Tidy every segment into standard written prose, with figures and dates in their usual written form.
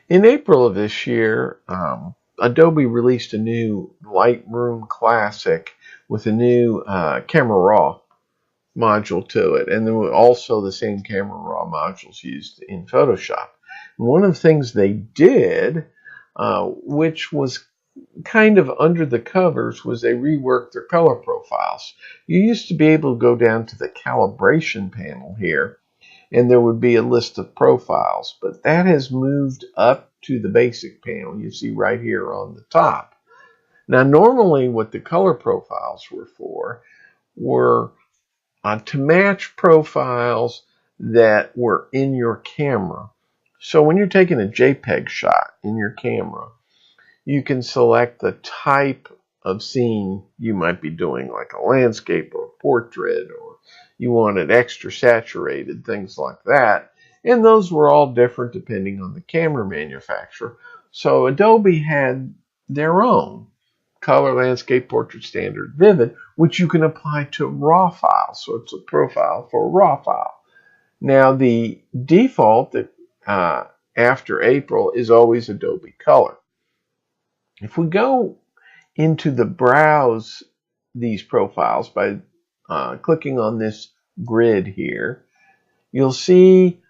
In April of this year, Adobe released a new Lightroom Classic with a new Camera Raw module to it, and there were also the same Camera Raw modules used in Photoshop. And one of the things they did, which was kind of under the covers, was they reworked their color profiles. You used to be able to go down to the calibration panel here, and there would be a list of profiles, but that has moved up to the basic panel you see right here on the top. Now, normally what the color profiles were for were to match profiles that were in your camera. So when you're taking a JPEG shot in your camera, you can select the type of scene you might be doing, like a landscape or a portrait, or you want it extra saturated, things like that. And those were all different depending on the camera manufacturer. So Adobe had their own color, landscape, portrait, standard, vivid, which you can apply to raw files. So it's a profile for a raw file. Now the default that after April is always Adobe Color. If we go into the browse these profiles by clicking on this grid here, you'll see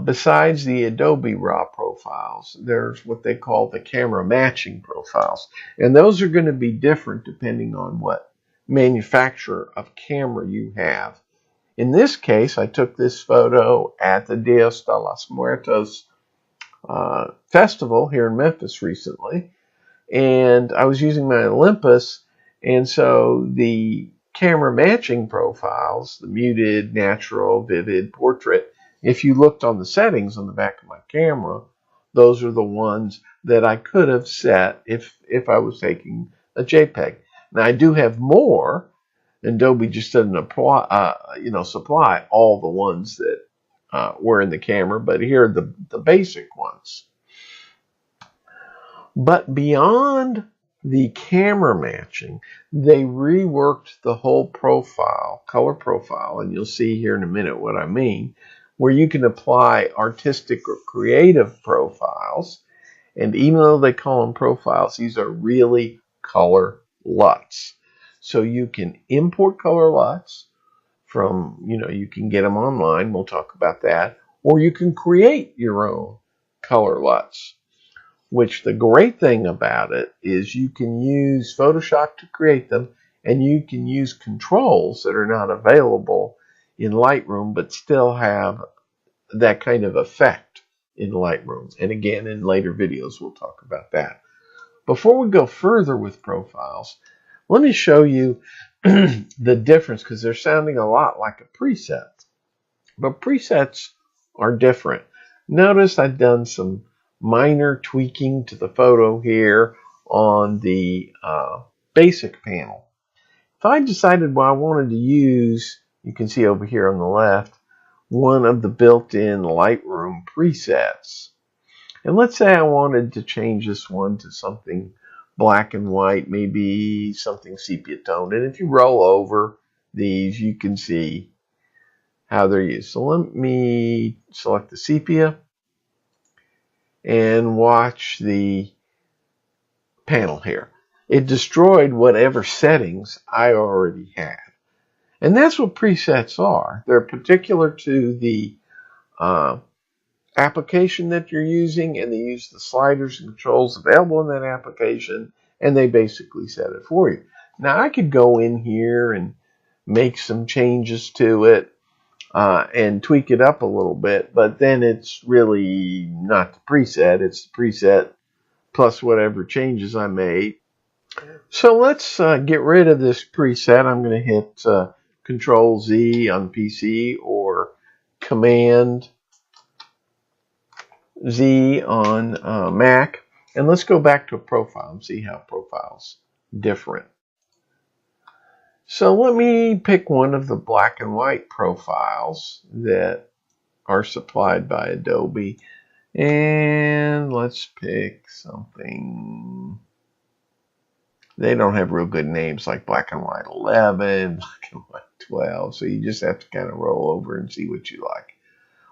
besides the Adobe RAW profiles, there's what they call the camera matching profiles. And those are going to be different depending on what manufacturer of camera you have. In this case, I took this photo at the Dios de los Muertos festival here in Memphis recently. And I was using my Olympus, and so the camera matching profiles, the muted, natural, vivid, portrait, if you looked on the settings on the back of my camera, those are the ones that I could have set if I was taking a JPEG. Now I do have more. Adobe just doesn't apply, supply all the ones that were in the camera, but here are the basic ones. But beyond the camera matching, they reworked the whole profile, color profile, and you'll see here in a minute what I mean, where you can apply artistic or creative profiles. And even though they call them profiles, these are really color LUTs. So you can import color LUTs from, you can get them online. We'll talk about that. Or you can create your own color LUTs. Which the great thing about it is you can use Photoshop to create them, and you can use controls that are not available in Lightroom but still have that kind of effect in Lightroom. And again, in later videos we'll talk about that. Before we go further with profiles, let me show you the difference, because they're sounding a lot like a preset. But presets are different. Notice I've done some minor tweaking to the photo here on the basic panel. If I decided I wanted to use, you can see over here on the left, one of the built-in Lightroom presets. And let's say I wanted to change this one to something black and white, maybe something sepia toned. And if you roll over these, you can see how they're used. So let me select the sepia and watch the panel here. It destroyed whatever settings I already had. And that's what presets are. They're particular to the application that you're using, and they use the sliders and controls available in that application, and they basically set it for you. Now I could go in here and make some changes to it and tweak it up a little bit, but then it's really not the preset. It's the preset plus whatever changes I made. So let's get rid of this preset. I'm going to hit Control Z on PC or Command Z on Mac. And let's go back to a profile and see how profile's different. So let me pick one of the black and white profiles that are supplied by Adobe. And let's pick something. They don't have real good names like black and white 11, black and white 12. So you just have to kind of roll over and see what you like.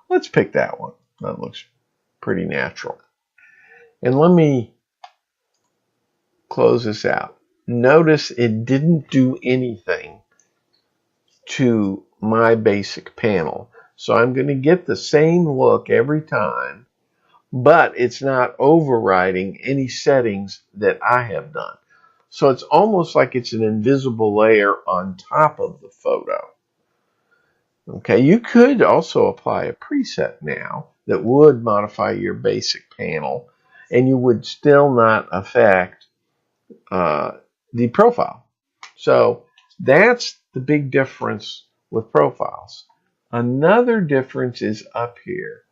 Let's pick that one. That looks pretty natural. And let me close this out. Notice it didn't do anything to my basic panel. So I'm going to get the same look every time, but it's not overriding any settings that I have done. So it's almost like it's an invisible layer on top of the photo. Okay, you could also apply a preset now that would modify your basic panel, and you would still not affect the profile. So that's the big difference with profiles. Another difference is up here.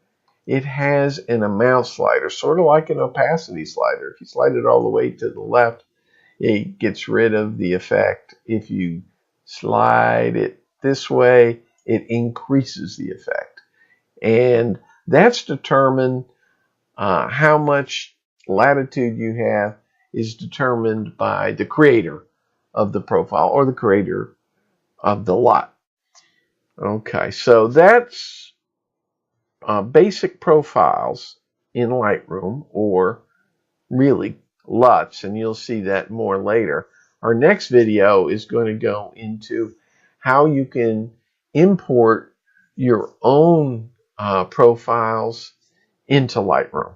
It has an amount slider, sort of like an opacity slider. If you slide it all the way to the left, it gets rid of the effect. If you slide it this way, it increases the effect. And that's determined, how much latitude you have is determined by the creator of the profile or the creator of the lot. Okay, so that's basic profiles in Lightroom, or really LUTs, and you'll see that more later. Our next video is going to go into how you can import your own profiles into Lightroom.